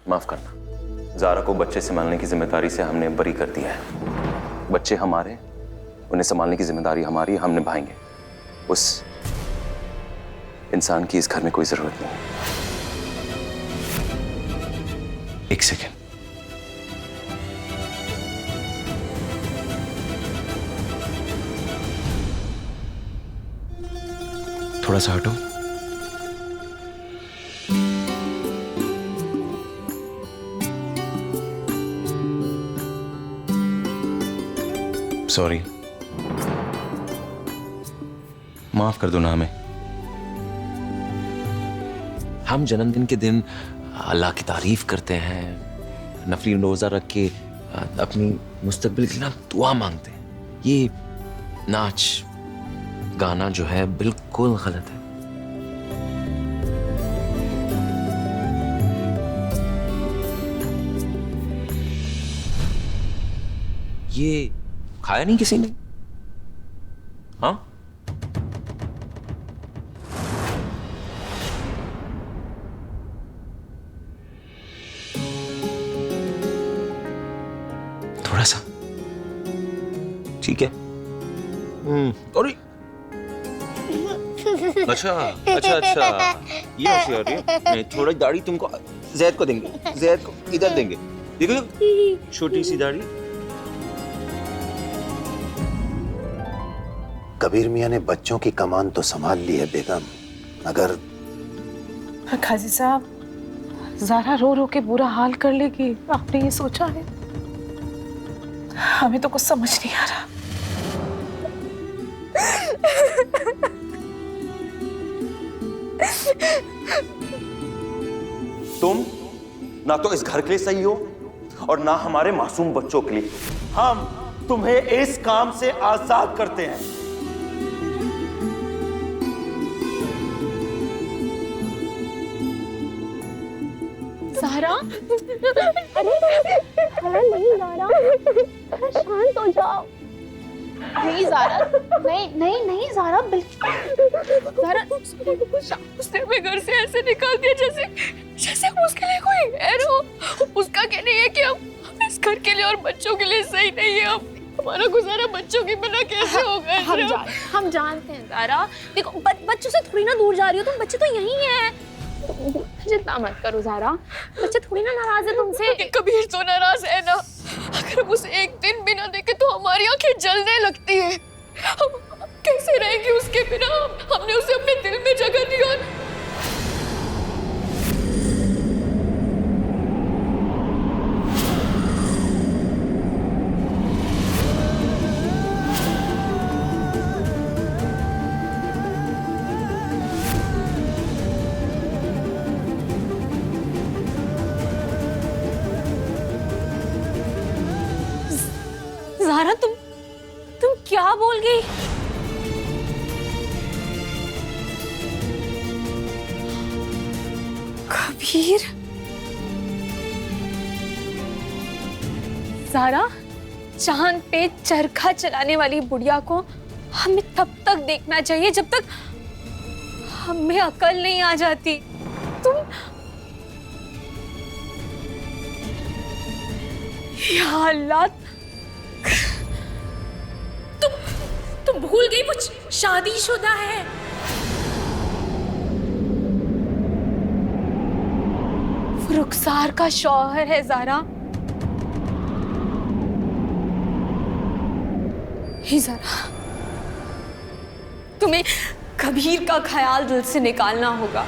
माफ करना, ज़ारा को बच्चे संभालने की जिम्मेदारी से हमने बरी कर दिया है। बच्चे हमारे, उन्हें संभालने की जिम्मेदारी हमारी, हम निभाएंगे। उस इंसान की इस घर में कोई जरूरत नहीं। एक सेकेंड। थोड़ा सा हटो। सॉरी, माफ कर दो ना हमें। हम जन्मदिन के दिन अल्लाह की तारीफ करते हैं, नफली रोजा रख के अपनी मुस्तकबिल के लिए दुआ मांगते हैं। ये नाच गाना जो है बिल्कुल गलत है। ये खाया नहीं किसी ने? हाँ, थोड़ा सा ठीक है। अरे अच्छा अच्छा अच्छा, ये हंसी आ रही है। नहीं, थोड़ी दाढ़ी तुमको जैद को देंगे, जैद को इधर देंगे। देखो छोटी सी दाढ़ी। कबीर मियाँ ने बच्चों की कमान तो संभाल ली है बेगम, मगर काजी साहब, ज़ारा रो रो के बुरा हाल कर लेगी, आपने ये सोचा है? हमें तो कुछ समझ नहीं आ रहा। तुम ना तो इस घर के लिए सही हो और ना हमारे मासूम बच्चों के लिए। हम तुम्हें इस काम से आजाद करते हैं। ज़ारा, अरे नहीं ज़ारा, शांत हो जाओ। नहीं ज़ारा, नहीं नहीं नहीं ज़ारा, बिल्कुल ज़ारा, उसने हमें घर से ऐसे निकाल दिया जैसे जैसे हम उसके लिए कोई गैर हो। उसका कहना है कि हम इस घर के लिए और बच्चों के लिए सही नहीं है। हमारा गुजारा बच्चों के बिना कैसे होगा? हम जानते हैं ज़ारा। देखो बच्चों से थोड़ी ना दूर जा रही हो तुम, बच्चे तो यही हैं। जितना मत करो ज़ारा, बच्चे थोड़ी ना नाराज है तुमसे। कबीर तो नाराज है ना। अगर हम उसे एक दिन बिना देखे तो हमारी आंखें जलने लगती है। हम कैसे रहेंगे उसके बिना? हमने उसे अपने दिल में जगह दी और ज़ारा तुम क्या बोल गई? कबीर, ज़ारा, चांद पे चरखा चलाने वाली बुढ़िया को हमें तब तक देखना चाहिए जब तक हमें अकल नहीं आ जाती। तुम या अल्लाह, तुम भूल गई वो शादीशुदा है। वो रुखसार का शौहर है ज़ारा। ही ज़ारा, तुम्हें कबीर का ख्याल दिल से निकालना होगा।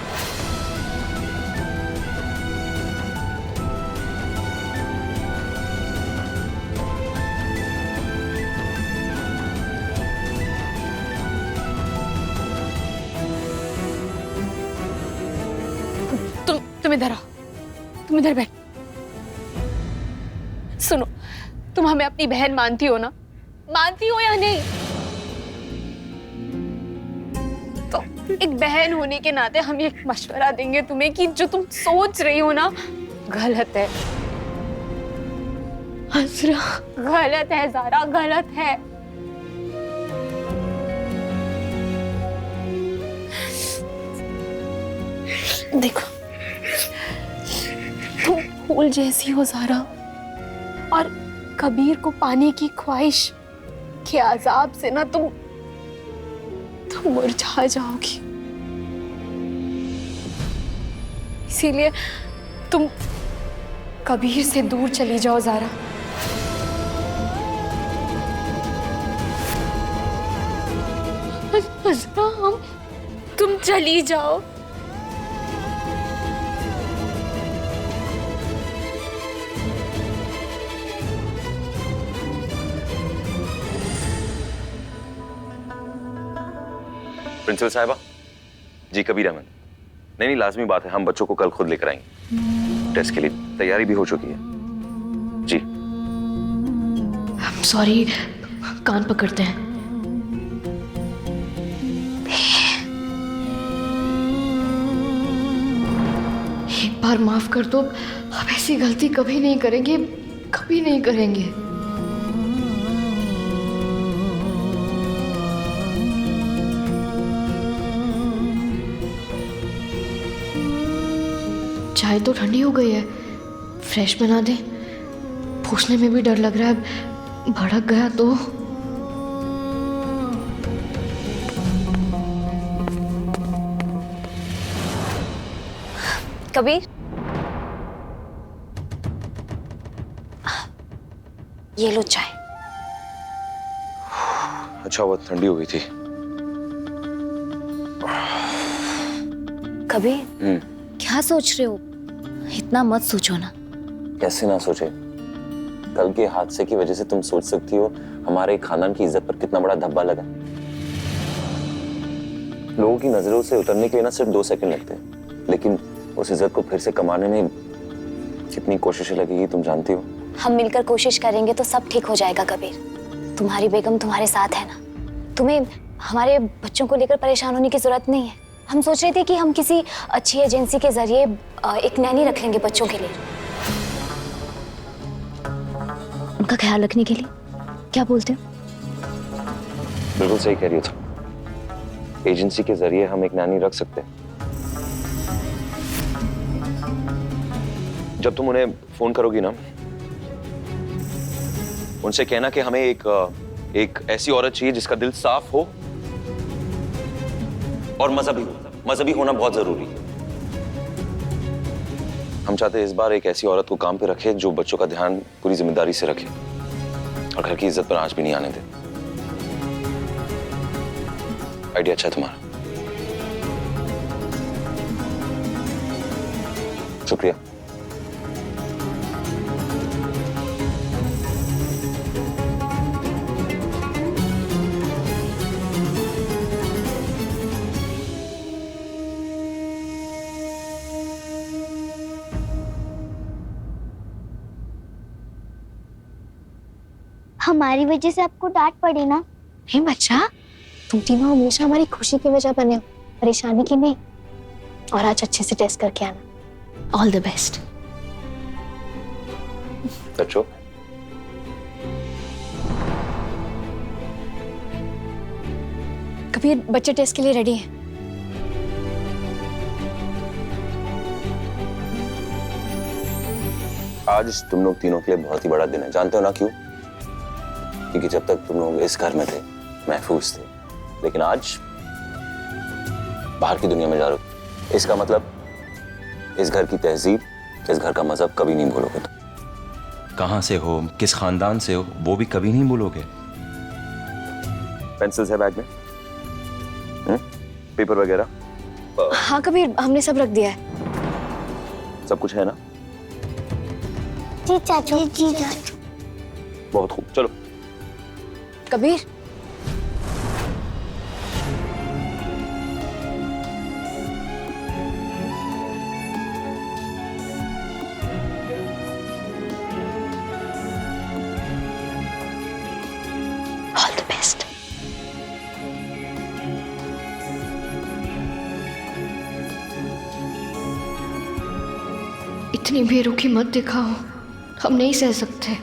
तुम इधर आओ, तुम इधर बैठ। सुनो, तुम हमें अपनी बहन मानती हो ना? मानती हो या नहीं? तो एक बहन होने के नाते हम एक मशवरा देंगे तुम्हें कि जो तुम सोच रही हो ना, गलत है। असरा, गलत है ज़ारा, गलत है। देखो, फूल जैसी हो ज़ारा, और कबीर को पाने की ख्वाहिश के अजाब से ना तुम मुरझा जाओगी। इसीलिए तुम कबीर से दूर चली जाओ ज़ारा। हम तुम चली जाओ। प्रिंसिपल साहिबा जी, कबीर अहमद। नहीं, लाजमी बात है, हम बच्चों को कल खुद लेकर आएंगे। टेस्ट के लिए तैयारी भी हो चुकी है जी। सॉरी, कान पकड़ते हैं। एक बार माफ कर दो, अब ऐसी गलती कभी नहीं करेंगे, कभी नहीं करेंगे। चाय तो ठंडी हो गई है, फ्रेश बना दें। पूछने में भी डर लग रहा है, भड़क गया तो। कबीर, ये लो चाय। अच्छा, वो ठंडी हो गई थी। कबीर, क्या सोच रहे हो? इतना मत सोचो ना। कैसे ना सोचे? कल के हादसे की वजह से तुम सोच सकती हो हमारे खानदान की इज्जत पर कितना बड़ा धब्बा लगा। लोगों की नजरों से उतरने के लिए ना सिर्फ 2 सेकंड लगते हैं, लेकिन उस इज्जत को फिर से कमाने में कितनी कोशिशें लगेगी तुम जानती हो। हम मिलकर कोशिश करेंगे तो सब ठीक हो जाएगा कबीर। तुम्हारी बेगम तुम्हारे साथ है ना। तुम्हें हमारे बच्चों को लेकर परेशान होने की जरूरत नहीं है। हम सोच रहे थे कि हम किसी अच्छी एजेंसी के जरिए एक नैनी रख लेंगे बच्चों के लिए, उनका ख्याल रखने के लिए। क्या बोलते हो? बिल्कुल सही कह रही हो तुम। एजेंसी के जरिए हम एक नैनी रख सकते हैं। जब तुम उन्हें फोन करोगी ना, उनसे कहना कि हमें एक ऐसी औरत चाहिए जिसका दिल साफ हो और मजहबी होना बहुत जरूरी है। हम चाहते हैं इस बार एक ऐसी औरत को काम पे रखे जो bच्चों का ध्यान पूरी जिम्मेदारी से रखे और घर की इज्जत पर आंच भी नहीं आने दे। आइडिया अच्छा है तुम्हारा, शुक्रिया। हमारी वजह से आपको डांट पड़ी ना? हे बच्चा, तुम तीनों हमेशा हमारी खुशी की वजह बने हो, परेशानी की नहीं। और आज अच्छे से टेस्ट करके आना। All the best. बच्चों, कबीर, बच्चे टेस्ट के लिए रेडी हैं। आज तुम लोग तीनों के लिए बहुत ही बड़ा दिन है। जानते हो ना क्यों? क्योंकि जब तक तुम लोग इस घर में थे महफूज थे, लेकिन आज बाहर की दुनिया में जा रहे हो। इसका मतलब इस घर की तहजीब, इस घर का मजहब कभी नहीं भूलोगे तुम। कहाँ से हो, किस खानदान से हो, वो भी कभी नहीं भूलोगे। पेंसिल्स है बैग में? पेपर वगैरह? हाँ कबीर, हमने सब रख दिया है। सब कुछ है ना? जी चाचू। जी चाचू। बहुत खूब, चलो। Kabir, all the best. इतनी बेरुखी मत दिखाओ, हम नहीं सह सकते।